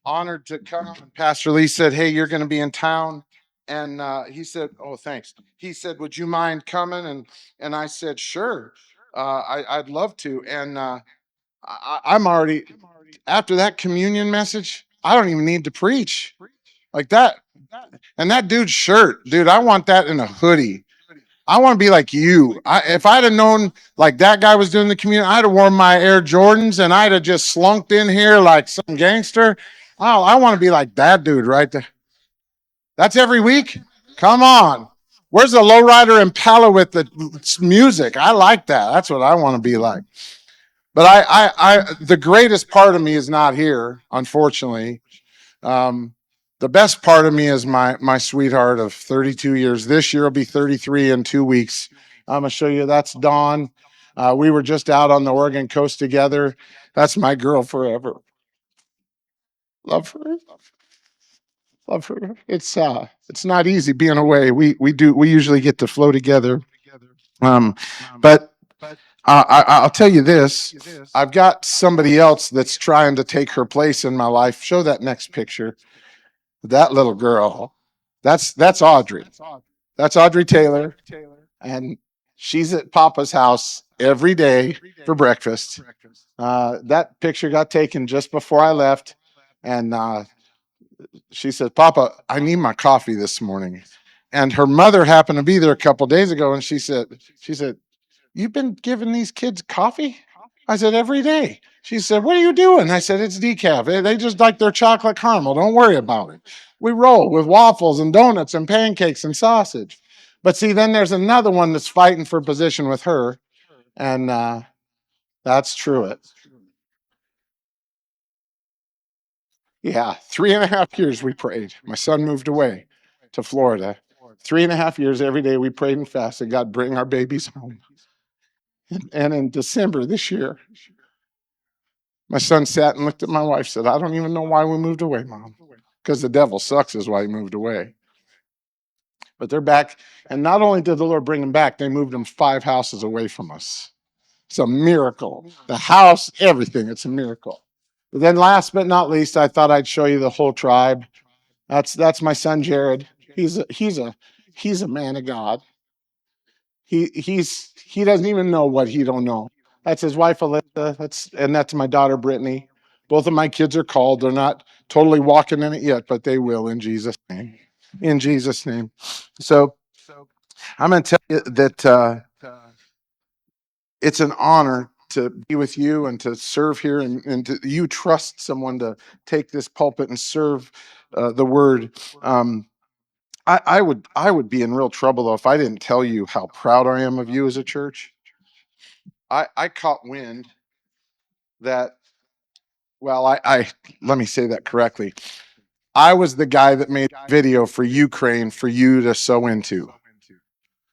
honored to come. And Pastor Lee said, "Hey, you're going to be in town." And he said, "Oh, thanks." He said, "Would you mind coming?" And I said, "Sure, I'd love to." And I'm already after that communion message. I don't even need to preach like that. And that dude's shirt, dude, I want that in a hoodie. I want to be like you. If I'd have known like that guy was doing the communion, I'd have worn my Air Jordans and I'd have just slunked in here like some gangster. Oh, I want to be like that dude right there. That's every week. Come on. Where's the lowrider Impala with the music? I like that. That's what I want to be like. But the greatest part of me is not here, unfortunately. Um, the best part of me is my sweetheart of 32 years. This year will be 33 in 2 weeks. I'm gonna show you. That's Dawn. We were just out on the Oregon coast together. That's my girl forever. Love her. Love her. It's not easy being away. We usually get to flow together. Um, but I'll tell you this. I've got somebody else that's trying to take her place in my life. Show that next picture. That little girl. That's Audrey. That's Audrey Taylor. And she's at Papa's house every day for breakfast. That picture got taken just before I left. And she said, "Papa, I need my coffee this morning." And her mother happened to be there a couple days ago. And she said, "You've been giving these kids coffee?" I said, "Every day." She said, "What are you doing?" I said, "It's decaf. They just like their chocolate caramel. Don't worry about it. We roll with waffles and donuts and pancakes and sausage." But see, then there's another one that's fighting for position with her. And that's Truett. Yeah, 3.5 years we prayed. My son moved away to Florida. 3.5 years every day we prayed and fasted. God, bring our babies home. And in December this year, my son sat and looked at my wife, said, "I don't even know why we moved away, Mom." Because the devil sucks is why he moved away. But they're back. And not only did the Lord bring them back, they moved them 5 houses away from us. It's a miracle. The house, everything, it's a miracle. But then last but not least, I thought I'd show you the whole tribe. That's my son Jared. He's a man of God. He doesn't even know what he don't know. That's his wife Alyssa. That's my daughter Brittany. Both of my kids are called. They're not totally walking in it yet, but they will in Jesus' name. In Jesus' name. So I'm going to tell you that it's an honor to be with you and to serve here, and you trust someone to take this pulpit and serve the word. I would be in real trouble though if I didn't tell you how proud I am of you as a church. I caught wind that, well, I let me say that correctly. I was the guy that made a video for Ukraine for you to sow into.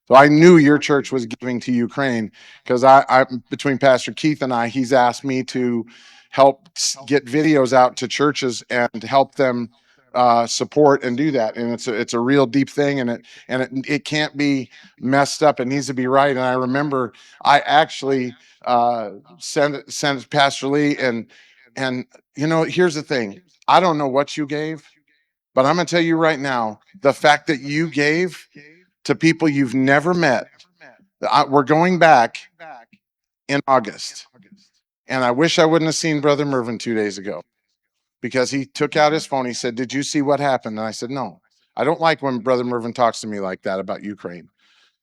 So I knew your church was giving to Ukraine because I between Pastor Keith and I, he's asked me to help get videos out to churches and help them support and do that. And it's a real deep thing, and it can't be messed up. It needs to be right. And I remember I actually sent Pastor Lee, and here's the thing. I don't know what you gave, but I'm going to tell you right now, the fact that you gave to people you've never met. We're going back in August. And I wish I wouldn't have seen Brother Mervin 2 days ago, because he took out his phone. He said, "Did you see what happened?" And I said, "No, I don't like when Brother Mervin talks to me like that about Ukraine."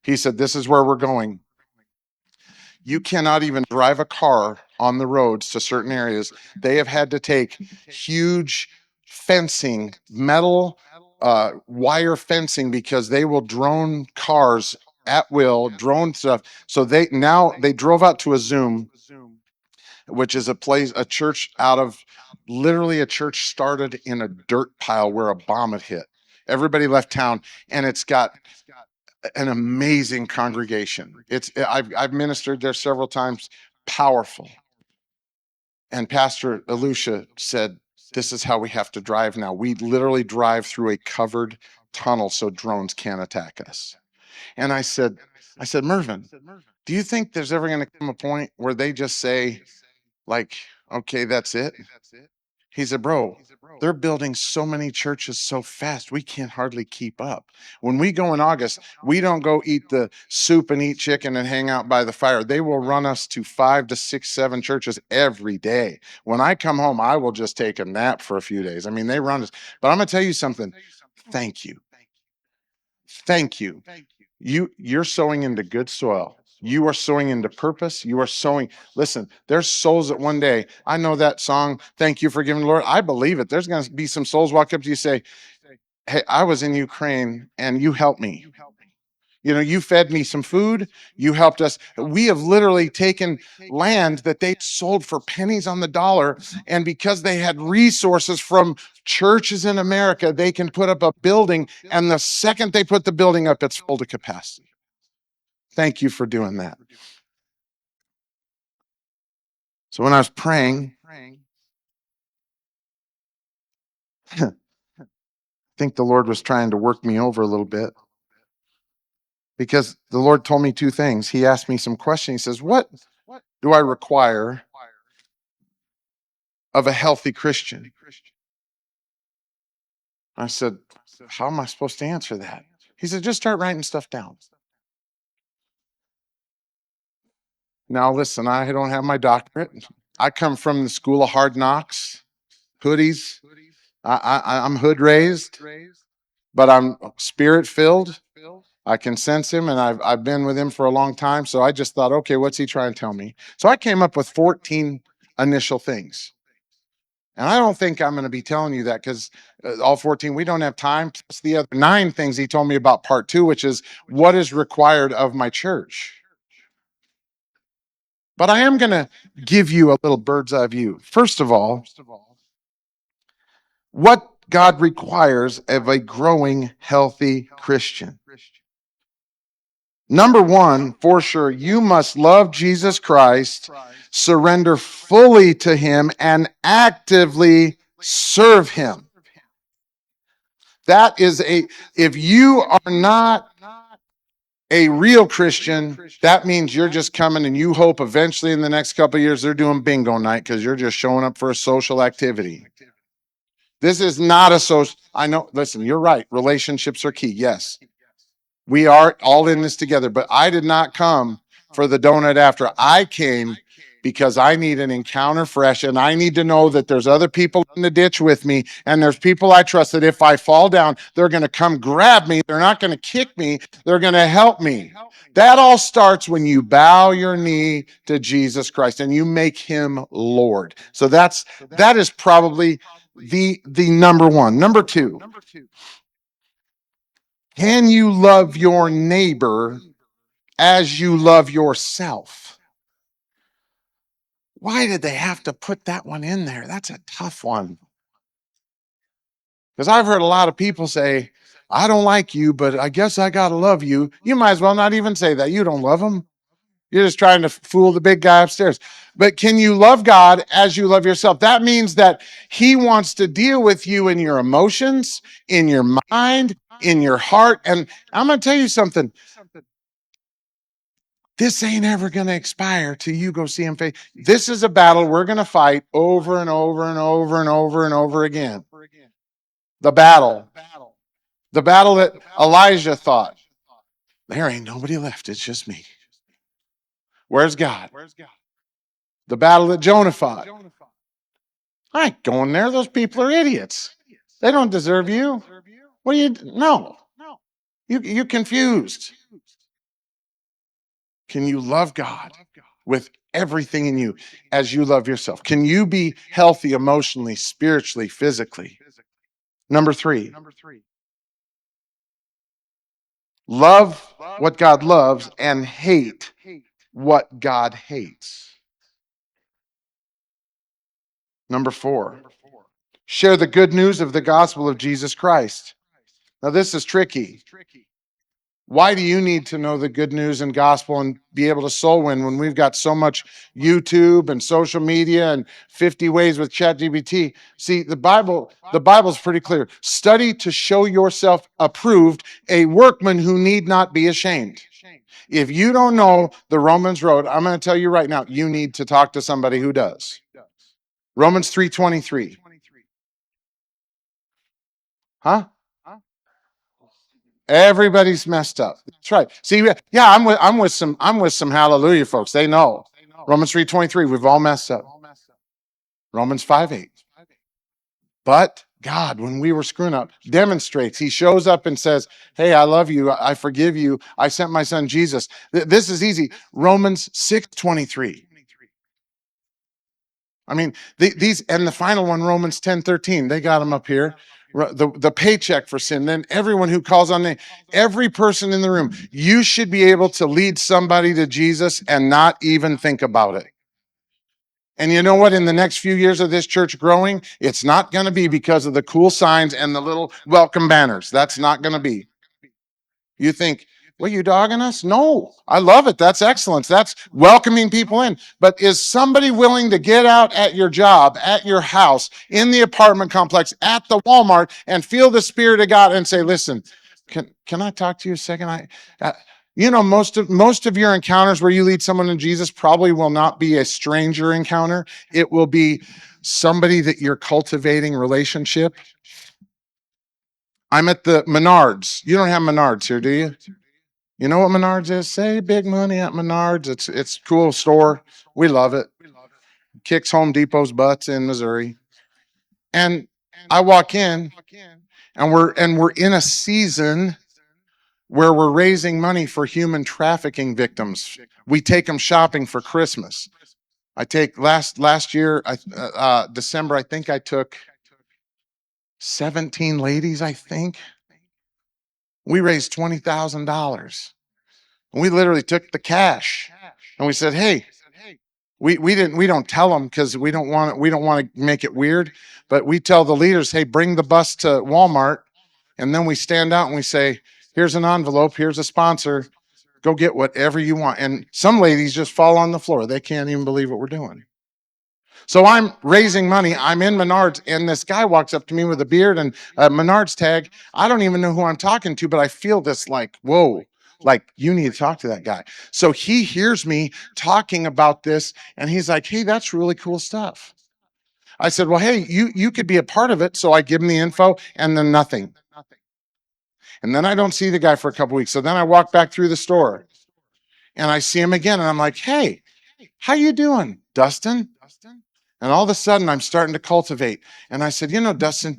He said, "This is where we're going. You cannot even drive a car on the roads to certain areas. They have had to take huge fencing, metal wire fencing, because they will drone cars at will, drone stuff. So they drove out to a Zoom, which is a church out of, literally a church started in a dirt pile where a bomb had hit. Everybody left town, and it's got an amazing congregation. I've ministered there several times. Powerful. And Pastor Elusha said, "This is how we have to drive now. We literally drive through a covered tunnel so drones can't attack us." And I said, "Mervin, do you think there's ever going to come a point where they just say, like, okay, that's it?" He said, bro, they're building so many churches so fast, we can't hardly keep up. When we go in August, we don't go eat the soup and eat chicken and hang out by the fire. They will run us to 5 to 6, 7 churches every day. When I come home, I will just take a nap for a few days. I mean, they run us. But I'm going to tell you something. Thank you. Thank you. You're sowing into good soil. You are sowing into purpose. You are sowing. Listen, there's souls that one day, I know that song, Thank You for Giving, Lord. I believe it. There's going to be some souls walk up to you and say, hey, I was in Ukraine and you helped me. You know, you fed me some food. You helped us. We have literally taken land that they sold for pennies on the dollar. And because they had resources from churches in America, they can put up a building. And the second they put the building up, it's full to capacity. Thank you for doing that. So when I was praying, I think the Lord was trying to work me over a little bit, because the Lord told me two things. He asked me some questions. He says, what do I require of a healthy Christian? I said, how am I supposed to answer that? He said, just start writing stuff down. Now, listen, I don't have my doctorate. I come from the school of hard knocks, hoodies. I'm hood raised, but I'm spirit filled. I can sense him, and I've been with him for a long time. So I just thought, okay, what's he trying to tell me? So I came up with 14 initial things. And I don't think I'm going to be telling you that, because all 14, we don't have time. Plus the other 9 things he told me about part 2, which is what is required of my church. But I am going to give you a little bird's eye view. First of all, what God requires of a growing, healthy Christian. Number 1, for sure, you must love Jesus Christ, surrender fully to him, and actively serve him. That is if you are not a real Christian, that means you're just coming and you hope eventually in the next couple of years they're doing bingo night because you're just showing up for a social activity. This is not a social. I know, listen, you're right. Relationships are key. Yes. We are all in this together, but I did not come for the donut after. I came because I need an encounter fresh, and I need to know that there's other people in the ditch with me, and there's people I trust that if I fall down, they're going to come grab me. They're not going to kick me. They're going to help me. That all starts when you bow your knee to Jesus Christ and you make him Lord. So that is probably the number 1. Number 2, can you love your neighbor as you love yourself? Why did they have to put that one in there? That's a tough one. Because I've heard a lot of people say, I don't like you, but I guess I got to love you. You might as well not even say that. You don't love him. You're just trying to fool the big guy upstairs. But can you love God as you love yourself? That means that he wants to deal with you in your emotions, in your mind, in your heart. And I'm going to tell you something. This ain't ever going to expire till you go see him face. This is a battle we're going to fight over and over and over and over and over again. The battle that Elijah thought, there ain't nobody left. It's just me. Where's God? The battle that Jonah fought. I ain't going there. Those people are idiots. They don't deserve you. What do you? No. You're confused. Can you love God with everything in you as you love yourself? Can you be healthy emotionally, spiritually, physically? Number 3, love what God loves and hate what God hates. Number 4, share the good news of the gospel of Jesus Christ. Now, this is tricky. Why do you need to know the good news and gospel and be able to soul win when we've got so much YouTube and social media and 50 ways with ChatGPT? See, the Bible's pretty clear. Study to show yourself approved, a workman who need not be ashamed. If you don't know the Romans road, I'm going to tell you right now, you need to talk to somebody who does. Romans 3:23. Huh? Everybody's messed up. That's right. See, yeah, I'm with some hallelujah folks. They know. Romans 3:23, we've all messed up. Romans 5:8. But God, when we were screwing up, demonstrates. He shows up and says, "Hey, I love you. I forgive you. I sent my son Jesus." This is easy. Romans 6:23. I mean, these, and the final one, Romans 10:13. They got them up here. The paycheck for sin. Then everyone who calls on name, every person in the room, you should be able to lead somebody to Jesus and not even think about it. And you know what? In the next few years of this church growing, it's not going to be because of the cool signs and the little welcome banners. That's not going to be. You think, well, you dogging us? No, I love it. That's excellence. That's welcoming people in. But is somebody willing to get out at your job, at your house, in the apartment complex, at the Walmart, and feel the Spirit of God and say, listen, can I talk to you a second? Most of your encounters where you lead someone to Jesus probably will not be a stranger encounter. It will be somebody that you're cultivating relationship. I'm at the Menards. You don't have Menards here, do you? You know what Menards is? Say big money at Menards. It's a cool store. We love it. Kicks Home Depot's butts in Missouri. And I walk in, and we're in a season where we're raising money for human trafficking victims. We take them shopping for Christmas. I take last year, December, I think I took 17 ladies, I think. We raised $20,000. And we literally took the cash and we said, hey, we don't tell them because we don't want to make it weird, but we tell the leaders, hey, bring the bus to Walmart. And then we stand out and we say, here's an envelope, here's a sponsor, go get whatever you want. And some ladies just fall on the floor. They can't even believe what we're doing. So I'm raising money. I'm in Menards, and this guy walks up to me with a beard and a Menards tag. I don't even know who I'm talking to, but I feel this like, whoa, like you need to talk to that guy. So he hears me talking about this, and he's like, hey, that's really cool stuff. I said, well, hey, you could be a part of it. So I give him the info, and then nothing. And then I don't see the guy for a couple weeks. So then I walk back through the store, and I see him again, and I'm like, hey, how you doing, Dustin? And all of a sudden, I'm starting to cultivate. And I said, Dustin,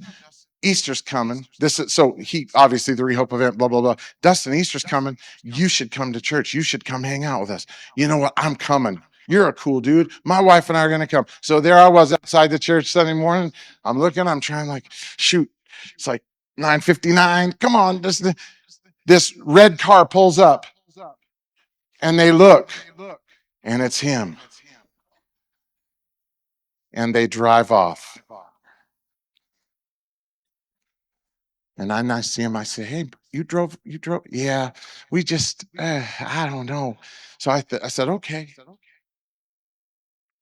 Easter's coming. So he obviously the Rehope event, blah, blah, blah. Dustin, Easter's coming. You should come to church. You should come hang out with us. You know what? I'm coming. You're a cool dude. My wife and I are going to come. So there I was outside the church Sunday morning. I'm looking, I'm trying like, shoot. It's like 9:59. Come on. This red car pulls up and they look and it's him. And they drive off. And then I see him. I say, hey, you drove? Yeah, we just, I don't know. So I said, okay.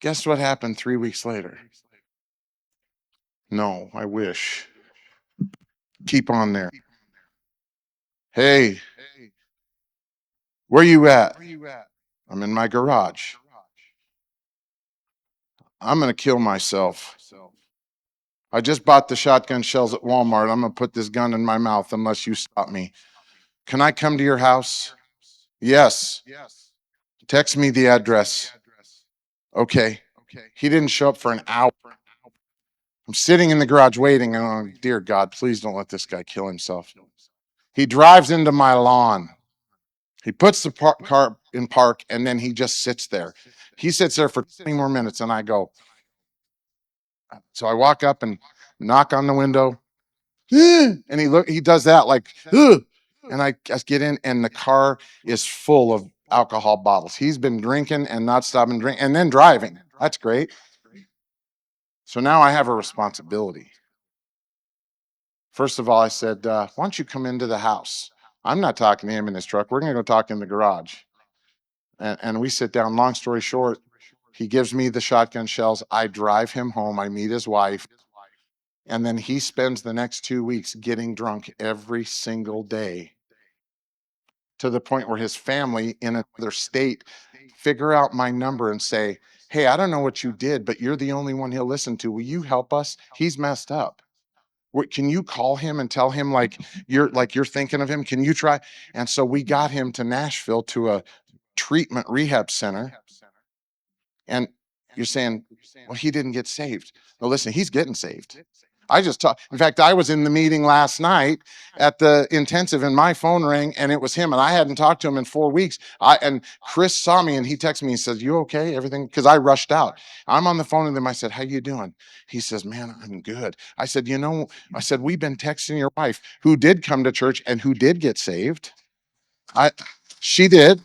Guess what happened 3 weeks later? No, I wish. Keep on there. Hey, where you at? I'm in my garage. I'm going to kill myself. I just bought the shotgun shells at Walmart. I'm going to put this gun in my mouth unless you stop me. Can I come to your house? Yes. Text me the address. Okay. He didn't show up for an hour. I'm sitting in the garage waiting. And oh, dear God, please don't let this guy kill himself. He drives into my lawn. He puts the car in park and then he just sits there. He sits there for 20 more minutes and I go. So I walk up and knock on the window. And he does that like, and I just get in and the car is full of alcohol bottles. He's been drinking and not stopping drinking and then driving. That's great. So now I have a responsibility. First of all, I said, why don't you come into the house? I'm not talking to him in his truck. We're going to go talk in the garage. And we sit down. Long story short, he gives me the shotgun shells. I drive him home. I meet his wife. And then he spends the next 2 weeks getting drunk every single day to the point where his family in another state figure out my number and say, hey, I don't know what you did, but you're the only one he'll listen to. Will you help us? He's messed up. Can you call him and tell him you're thinking of him? Can you try? And so we got him to Nashville to a treatment rehab center. And you're saying, well, he didn't get saved. No, listen, he's getting saved. I just talked. In fact, I was in the meeting last night at the intensive, and my phone rang, and it was him. And I hadn't talked to him in 4 weeks. And Chris saw me, and he texted me. He says, "You okay? Everything?" Because I rushed out. I'm on the phone with him. I said, "How you doing?" He says, "Man, I'm good." I said, I said, "We've been texting your wife, who did come to church and who did get saved. I, she did.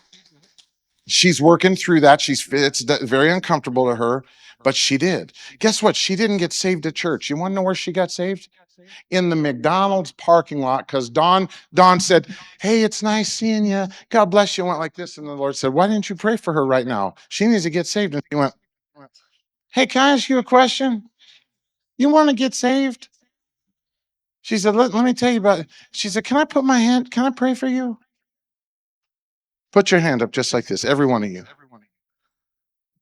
She's working through that. It's very uncomfortable to her, but she did. Guess what? She didn't get saved at church. You want to know where she got saved? In the McDonald's parking lot, because Don said, "Hey, it's nice seeing you. God bless you." Went like this, and the Lord said, "Why didn't you pray for her right now? She needs to get saved." And he went, "Hey, can I ask you a question? You want to get saved?" She said, let me tell you about it. She said, "Can I put my hand? Can I pray for you?" Put your hand up just like this, every one of you.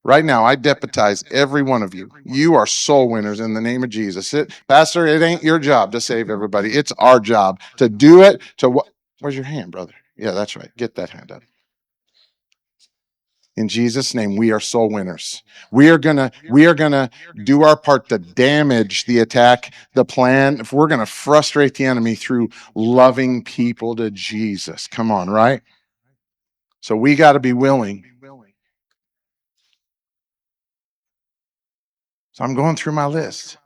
Right now, I deputize every one of you. You are soul winners in the name of Jesus. Pastor, it ain't your job to save everybody. It's our job to do it. Where's your hand, brother? Yeah, that's right. Get that hand up. In Jesus' name, we are soul winners. We are gonna do our part to damage the attack, the plan. If we're gonna frustrate the enemy through loving people to Jesus. Come on, right? So we got to be willing. So I'm going through my list.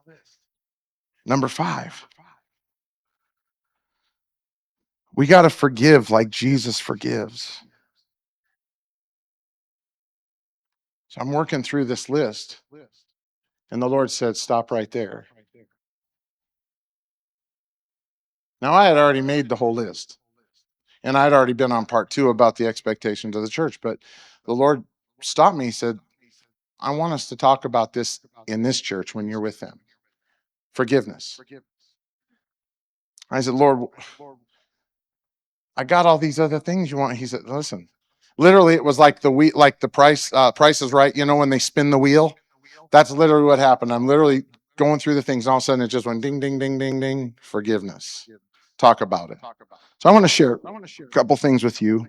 Number 5. We got to forgive like Jesus forgives. So I'm working through this list, and the Lord said, "Stop right there." Now, I had already made the whole list, and I'd already been on part 2 about the expectations of the church, but the Lord stopped me. He said, "I want us to talk about this in this church when you're with them. Forgiveness." I said, "Lord, I got all these other things you want." He said, "Listen." Literally, it was like the Price is Right. You know, when they spin the wheel, that's literally what happened. I'm literally going through the things. All of a sudden, it just went ding, ding, ding, ding, ding. Forgiveness. Talk about it. So I want to share a couple things with you,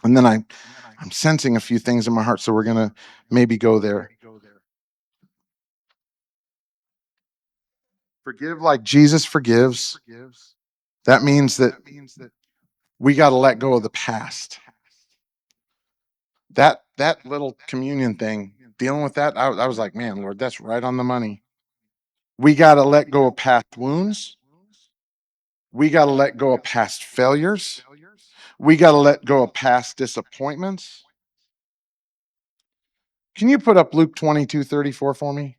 and then I'm sensing a few things in my heart. So we're gonna maybe go there. Forgive like Jesus forgives. That means that we got to let go of the past. That little communion thing, dealing with that, I was like, man, Lord, that's right on the money. We got to let go of past wounds. We got to let go of past failures. We got to let go of past disappointments. Can you put up Luke 22:34 for me?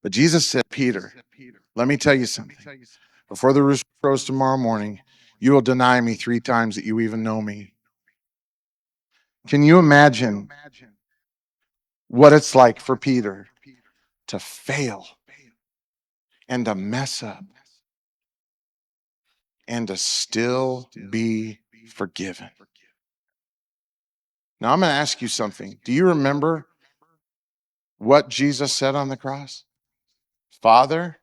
But Jesus said, "Peter, let me tell you something. Before the rooster crows tomorrow morning, you will deny me 3 times that you even know me." Can you imagine what it's like for Peter to fail and to mess up and to still be forgiven? Now, I'm going to ask you something. Do you remember what Jesus said on the cross? Father,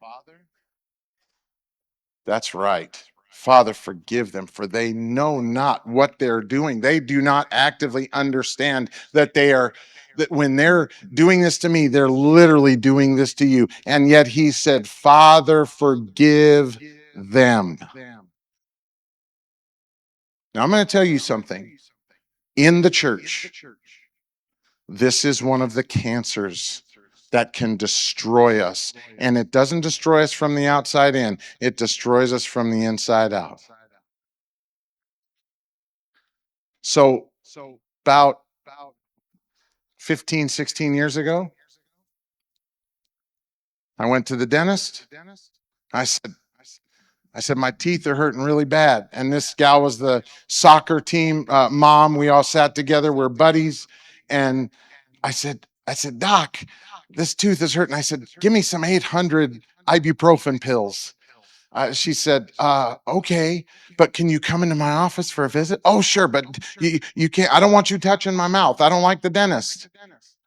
that's right. Father, forgive them, for they know not what they're doing. They do not actively understand that that when they're doing this to me, they're literally doing this to you. And yet he said, "Father, forgive them." Now, I'm going to tell you something. In the church, this is one of the cancers that can destroy us. And it doesn't destroy us from the outside in, it destroys us from the inside out. So, about 15, 16 years ago, I went to the dentist. I said, my teeth are hurting really bad. And this gal was the soccer team mom. We all sat together. We're buddies. And I said, "Doc, this tooth is hurting." I said, "Give me some 800 ibuprofen pills." She said, "Okay, but can you come into my office for a visit?" "Oh, sure, but you can't. I don't want you touching my mouth. I don't like the dentist."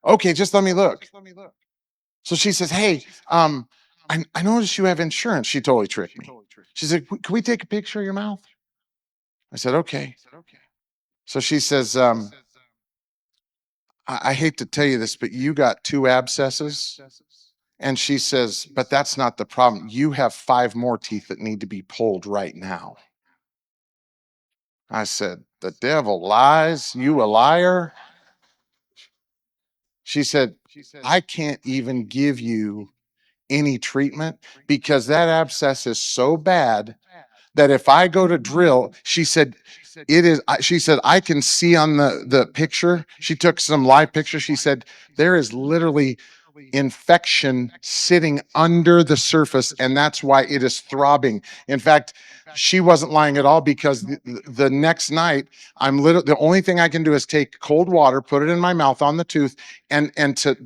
"Okay, just let me look." So she says, hey, I noticed you have insurance. She totally tricked me. She said, can we take a picture of your mouth? I said, okay. So she says, I hate to tell you this, but you got 2 abscesses. And she says, but that's not the problem. You have 5 more teeth that need to be pulled right now. I said, the devil lies, you a liar. She said, I can't even give you any treatment because that abscess is so bad that if I go to drill, she said, she said, I can see on the picture. She took some live pictures. She said, there is literally infection sitting under the surface, and that's why it is throbbing. In fact, she wasn't lying at all because the next night, the only thing I can do is take cold water, put it in my mouth on the tooth, and to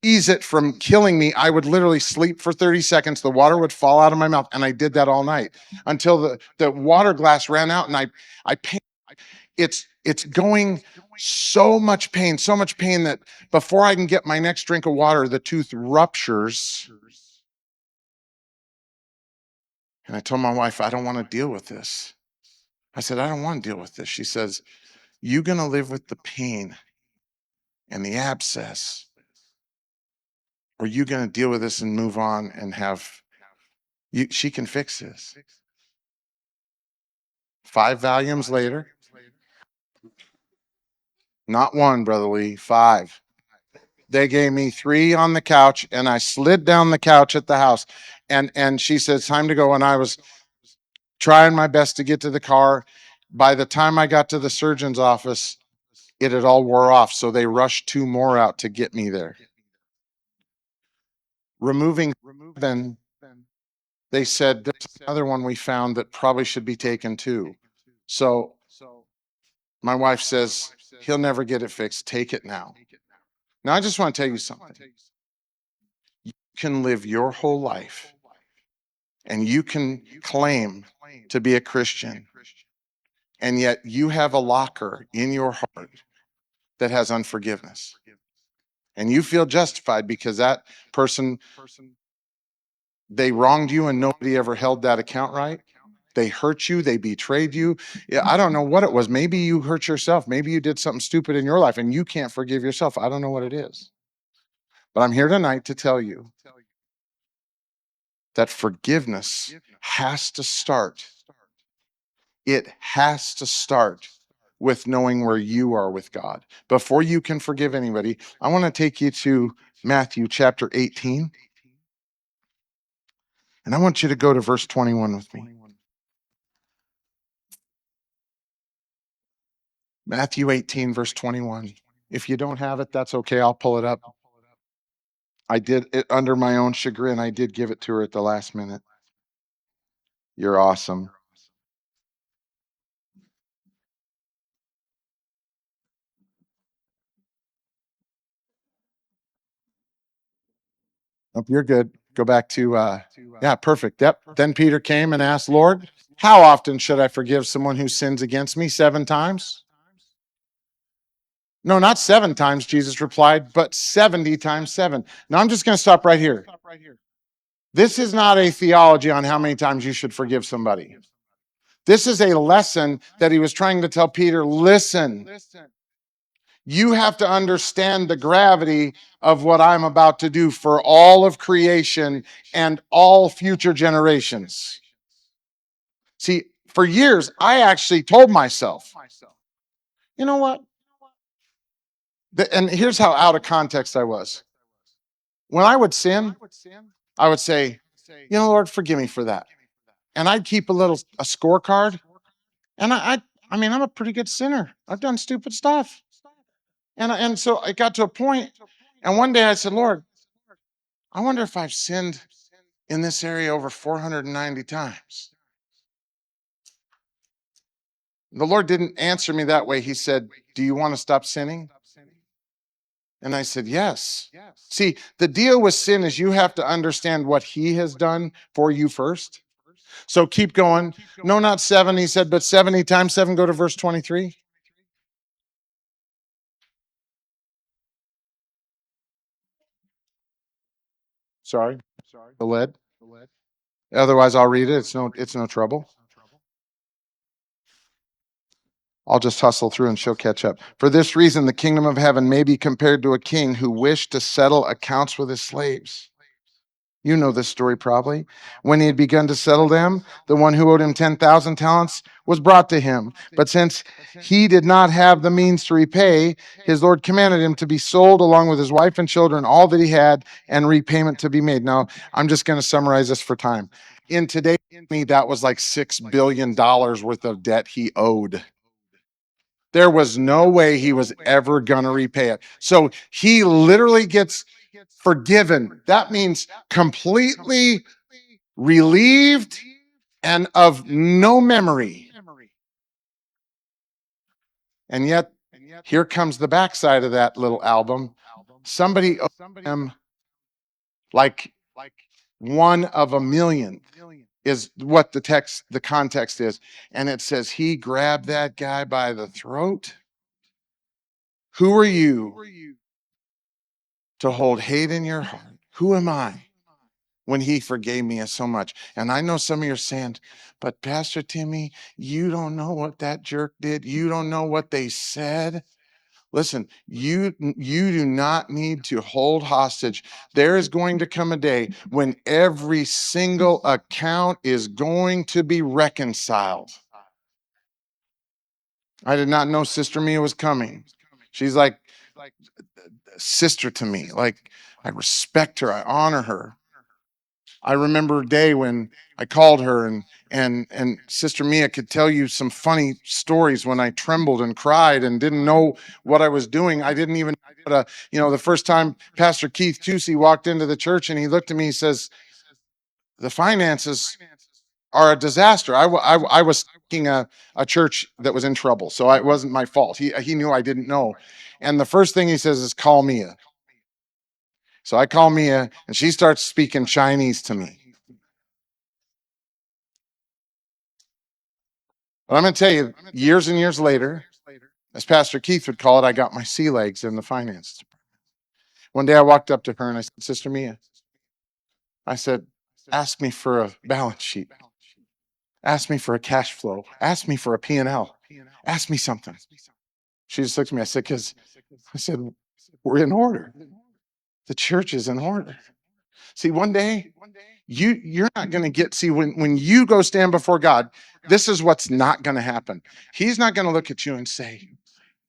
ease it from killing me, I would literally sleep for 30 seconds. The water would fall out of my mouth. And I did that all night until the water glass ran out. And I it's going so much pain that before I can get my next drink of water, the tooth ruptures. And I told my wife, I don't want to deal with this. I said, I don't want to deal with this. She says, you're going to live with the pain and the abscess, or you going to deal with this and move on and she can fix this. 5 volumes later, not 1, Brother Lee, 5. They gave me 3 on the couch, and I slid down the couch at the house. And she said, it's time to go. And I was trying my best to get to the car. By the time I got to the surgeon's office, it had all wore off. So they rushed 2 more out to get me there. Removing 7, they said, there's another one we found that probably should be taken too. So my wife says, he'll never get it fixed. Take it now. Now, I just want to tell you something. You can live your whole life and you can claim to be a Christian, and yet you have a locker in your heart that has unforgiveness. And you feel justified because that person, they wronged you and nobody ever held that account right. They hurt you. They betrayed you. Yeah, I don't know what it was. Maybe you hurt yourself. Maybe you did something stupid in your life and you can't forgive yourself. I don't know what it is. But I'm here tonight to tell you that forgiveness has to start. It has to start with knowing where you are with God. Before you can forgive anybody, I want to take you to Matthew chapter 18. And I want you to go to verse 21 with me. Matthew 18, verse 21. If you don't have it, that's okay. I'll pull it up. I did it under my own chagrin. I did give it to her at the last minute. You're awesome. Oh, you're good. Go back to, yeah, perfect. Yep. Then Peter came and asked, Lord, how often should I forgive someone who sins against me? 7 times? No, not 7 times, Jesus replied, but 70 times 7. Now I'm just going to stop right here. This is not a theology on how many times you should forgive somebody. This is a lesson that he was trying to tell Peter, listen, you have to understand the gravity of what I'm about to do for all of creation and all future generations. See, for years, I actually told myself, you know what? And here's how out of context I was. When I would sin, I would say, you know, Lord, forgive me for that. And I'd keep a scorecard. And I mean, I'm a pretty good sinner. I've done stupid stuff. And so I got to a point, and one day I said, Lord, I wonder if I've sinned in this area over 490 times. The Lord didn't answer me that way. He said, do you want to stop sinning? And I said, yes. See, the deal with sin is you have to understand what he has done for you first. So keep going. No, not 7, he said, but 70 times 7. Go to verse 23. Sorry, the lead. Otherwise, I'll read it. It's no trouble. I'll just hustle through and she'll catch up. For this reason, the kingdom of heaven may be compared to a king who wished to settle accounts with his slaves. You know this story probably. When he had begun to settle them, the one who owed him 10,000 talents was brought to him. But since he did not have the means to repay, his Lord commanded him to be sold along with his wife and children, all that he had, and repayment to be made. Now, I'm just going to summarize this for time. In today's money, that was like $6 billion worth of debt he owed. There was no way he was ever going to repay it. So he literally gets forgiven. That means completely relieved and of no memory. And yet, here comes the backside of that little album. Somebody owed him like one of a million is what the context is. And it says he grabbed that guy by the throat. Who are you to hold hate in your heart? Who am I when he forgave me so much? And I know some of you are saying, but Pastor Timmy, you don't know what that jerk did. You don't know what they said. Listen, you do not need to hold hostage. There is going to come a day when every single account is going to be reconciled. I did not know Sister Mia was coming. She's like sister to me. Like, I respect her. I honor her. I remember a day when I called her and Sister Mia could tell you some funny stories when I trembled and cried and didn't know what I was doing. I didn't even the first time Pastor Keith Tusey walked into the church and he looked at me, he says, the finances are a disaster. I was thinking a church that was in trouble. So it wasn't my fault. He knew I didn't know. And the first thing he says is, call Mia. So I call Mia and she starts speaking Chinese to me. But I'm going to tell you, years and years later, as Pastor Keith would call it, I got my sea legs in the finance department. One day I walked up to her and I said, Sister Mia, I said, ask me for a balance sheet. Ask me for a cash flow. Ask me for a P&L. Ask me something. She just looked at me. I said, we're in order. The church is in order. See, one day you're not going to when you go stand before God, this is what's not going to happen. He's not going to look at you and say,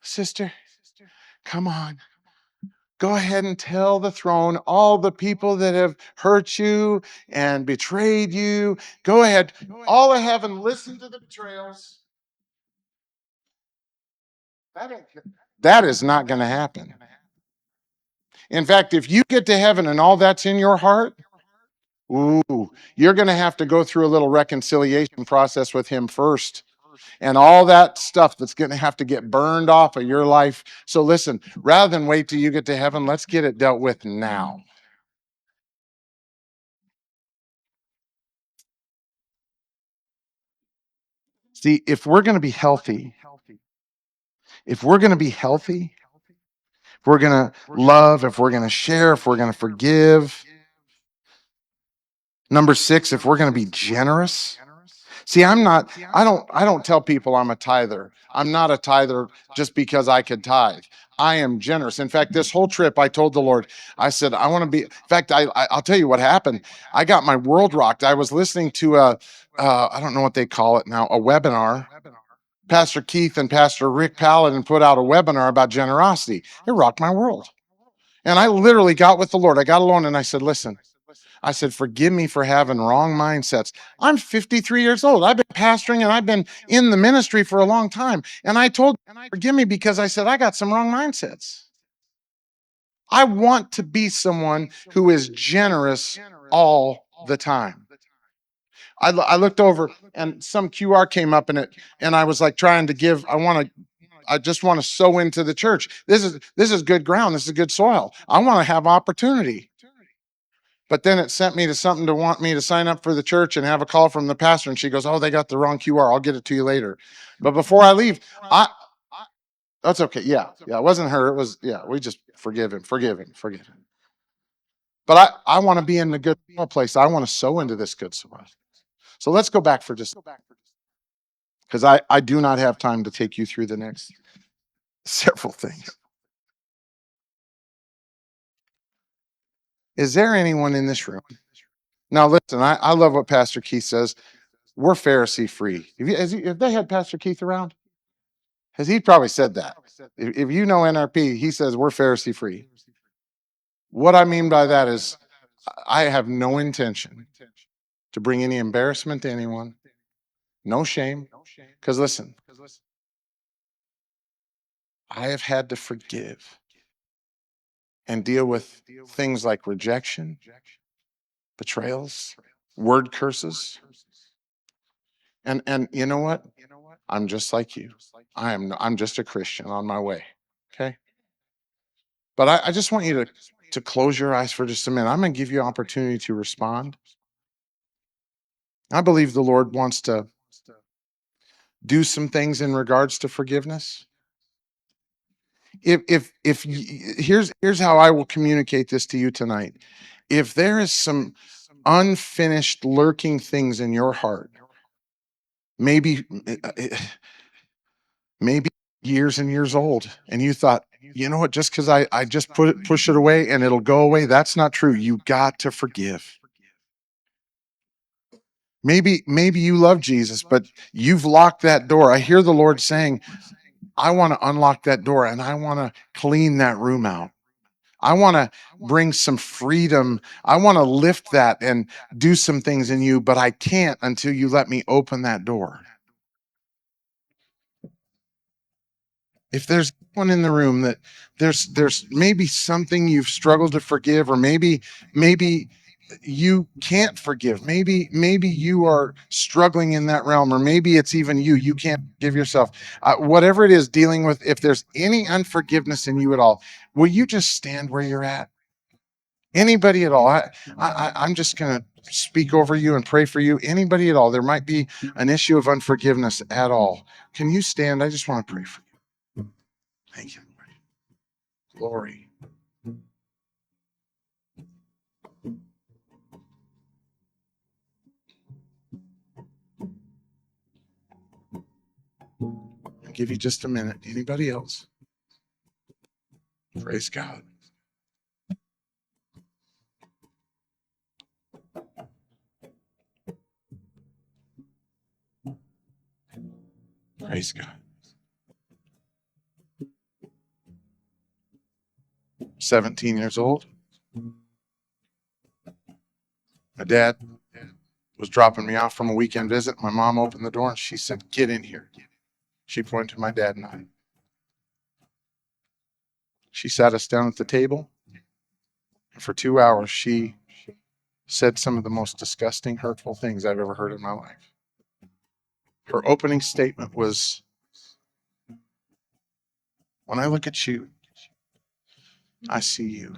sister, come on, go ahead and tell the throne all the people that have hurt you and betrayed you. Go ahead, all of heaven, listen to the betrayals. That is not going to happen. In fact, if you get to heaven and all that's in your heart, ooh, you're going to have to go through a little reconciliation process with him first. And all that stuff that's going to have to get burned off of your life. So listen, rather than wait till you get to heaven, let's get it dealt with now. See, if we're going to be healthy, if we're going to be healthy, if we're going to love, if we're going to share, if we're going to forgive. Number 6, if we're going to be generous. See, I don't tell people I'm a tither. I'm not a tither just because I could tithe. I am generous. In fact, this whole trip, I told the Lord, I said, I want to be, in fact, I'll tell you what happened. I got my world rocked. I was listening to I don't know what they call it now, a webinar. Pastor Keith and Pastor Rick Paladin put out a webinar about generosity. It rocked my world. And I literally got with the Lord. I got alone and I said, listen, I said, forgive me for having wrong mindsets. I'm 53 years old. I've been pastoring and I've been in the ministry for a long time. And I told, forgive me because I said, I got some wrong mindsets. I want to be someone who is generous all the time. I looked over and some QR came up in it and I was like trying to give, I just want to sow into the church. This is good ground. This is good soil. I want to have opportunity. But then it sent me to something to want me to sign up for the church and have a call from the pastor. And she goes, oh, they got the wrong QR. I'll get it to you later. But before I leave, that's okay. Yeah. It wasn't her. It was, we just forgive him. But I want to be in the good place. I want to sow into this good soil. So let's go back for just because I do not have time to take you through the next several things. Is there anyone in this room? Now, listen, I love what Pastor Keith says. We're Pharisee free. If they had Pastor Keith around, has he probably said that? If you know NRP, he says we're Pharisee free. What I mean by that is I have no intention to bring any embarrassment to anyone, no shame. Because listen, I have had to forgive and deal with things like rejection, betrayals, word curses. And you know what? I'm just like you. I'm just a Christian on my way. Okay. But I just want you to close your eyes for just a minute. I'm going to give you an opportunity to respond. I believe the Lord wants to do some things in regards to forgiveness. Here's how I will communicate this to you tonight. If there is some unfinished lurking things in your heart, maybe maybe years and years old, and you thought, you know what, just because I just push it away and it'll go away, that's not true. You got to forgive. Maybe you love Jesus, but you've locked that door. I hear the Lord saying, I want to unlock that door and I want to clean that room out. I want to bring some freedom. I want to lift that and do some things in you, but I can't until you let me open that door. If there's one in the room that there's maybe something you've struggled to forgive, or maybe you can't forgive. Maybe you are struggling in that realm, or maybe it's even you can't give yourself. Whatever it is dealing with, if there's any unforgiveness in you at all, will you just stand where you're at? Anybody at all? I'm just going to speak over you and pray for you. Anybody at all? There might be an issue of unforgiveness at all. Can you stand? I just want to pray for you. Thank you. Glory. I'll give you just a minute. Anybody else? Praise God. Praise God. 17 years old. My dad was dropping me off from a weekend visit. My mom opened the door and she said, "Get in here." She pointed to my dad and I. She sat us down at the table. And for 2 hours, she said some of the most disgusting, hurtful things I've ever heard in my life. Her opening statement was, "When I look at you, I see you."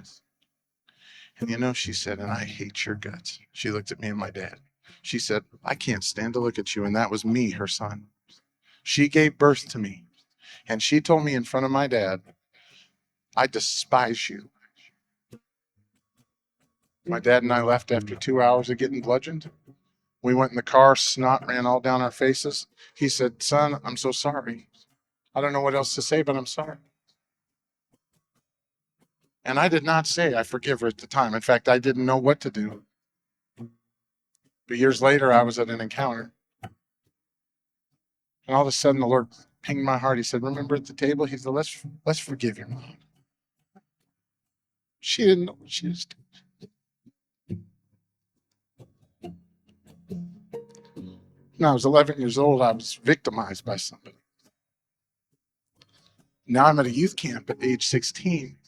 And you know, she said, "And I hate your guts." She looked at me and my dad. She said, "I can't stand to look at you." And that was me, her son. She gave birth to me. And she told me in front of my dad, "I despise you." My dad and I left after 2 hours of getting bludgeoned. We went in the car, snot ran all down our faces. He said, "Son, I'm so sorry. I don't know what else to say, but I'm sorry." And I did not say I forgive her at the time. In fact, I didn't know what to do. But years later, I was at an encounter. And all of a sudden, the Lord pinged my heart. He said, "Remember at the table?" He said, let's forgive your mom. She didn't know what she was doing. When I was 11 years old, I was victimized by somebody. Now I'm at a youth camp at age 16.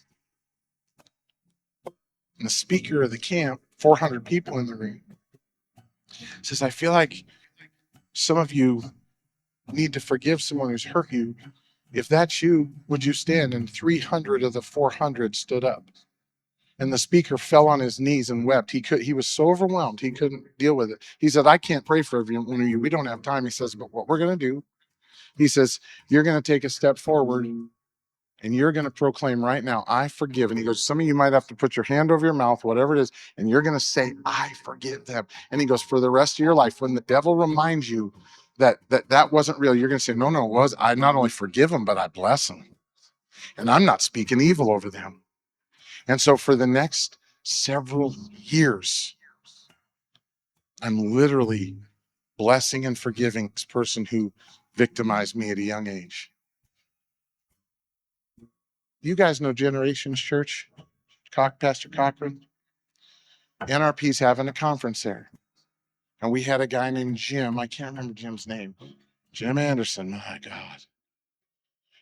And the speaker of the camp, 400 people in the room, says, "I feel like some of you need to forgive someone who's hurt you. If that's you, would you stand?" And 300 of the 400 stood up. And the speaker fell on his knees and wept. He was so overwhelmed, he couldn't deal with it. He said, "I can't pray for one of you. We don't have time." He says, "But what we're going to do," he says, "you're going to take a step forward And you're going to proclaim right now, I forgive. And he goes, some of you might have to put your hand over your mouth, whatever it is, and you're going to say, I forgive them. And he goes, for the rest of your life, when the devil reminds you that wasn't real, you're going to say, no, it was. I not only forgive them, but I bless them. And I'm not speaking evil over them. And so for the next several years, I'm literally blessing and forgiving this person who victimized me at a young age. You guys know Generations Church, Pastor Cochran? NRP's having a conference there. And we had a guy named Jim. I can't remember Jim's name. Jim Anderson, my God.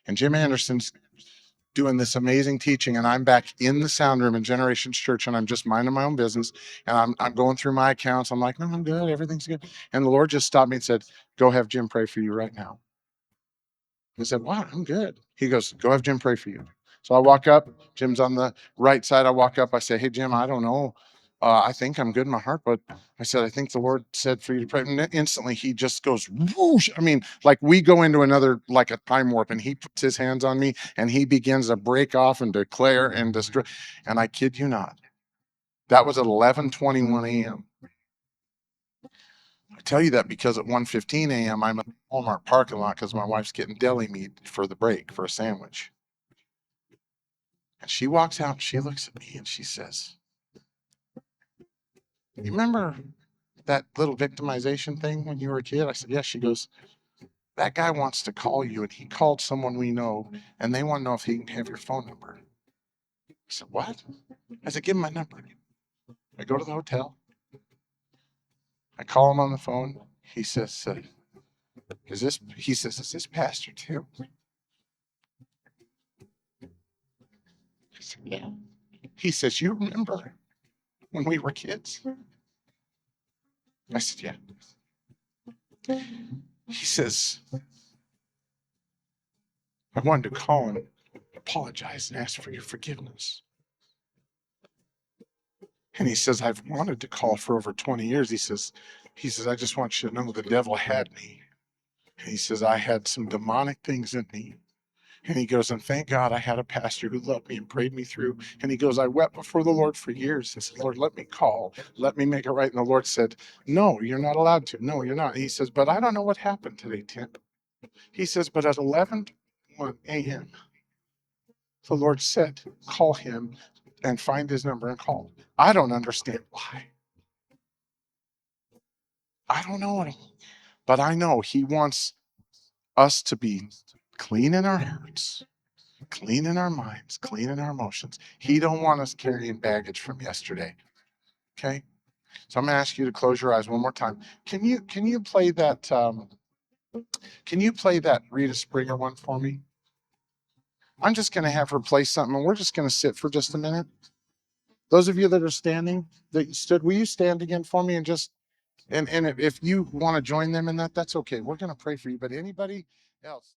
And Jim Anderson's doing this amazing teaching, and I'm back in the sound room in Generations Church, and I'm just minding my own business, and I'm going through my accounts. I'm like, no, I'm good. Everything's good. And the Lord just stopped me and said, go have Jim pray for you right now. I said, wow, I'm good. He goes, go have Jim pray for you. So I walk up. Jim's on the right side. I walk up. I say, hey, Jim, I don't know. I think I'm good in my heart, but I said, I think the Lord said for you to pray. And instantly he just goes, whoosh. I mean, like we go into another, like a time warp, and he puts his hands on me and he begins to break off and declare and destroy. And I kid you not, that was at 11:21 a.m. I tell you that because at 1:15 a.m. I'm at the Walmart parking lot because my wife's getting deli meat for the break for a sandwich. And she walks out and she looks at me and she says, you remember that little victimization thing when you were a kid? I said, yes. She goes, that guy wants to call you, and he called someone we know, and they want to know if he can have your phone number. I said, what? I said, give him my number. I go to the hotel. I call him on the phone. He says, is this Pastor Tim? I said, yeah. He says, you remember when we were kids? I said, yeah. He says, I wanted to call and apologize and ask for your forgiveness. And he says, I've wanted to call for over 20 years. He says, I just want you to know the devil had me. And he says, I had some demonic things in me. And he goes, and thank God I had a pastor who loved me and prayed me through. And he goes, I wept before the Lord for years. I said, Lord, let me call. Let me make it right. And the Lord said, no, you're not allowed to. No, you're not. And he says, but I don't know what happened today, Tim. He says, but at 11:01 a.m., the Lord said, call him and find his number and call. I don't understand why. I don't know it all. But I know he wants us to be clean in our hearts, clean in our minds, clean in our emotions. He don't want us carrying baggage from yesterday. Okay? So I'm gonna ask you to close your eyes one more time. Can you play that Rita Springer one for me? I'm just gonna have her play something, and we're just gonna sit for just a minute. Those of you that are standing, that stood, will you stand again for me and just and if you want to join them in that, that's okay. We're gonna pray for you. But anybody else?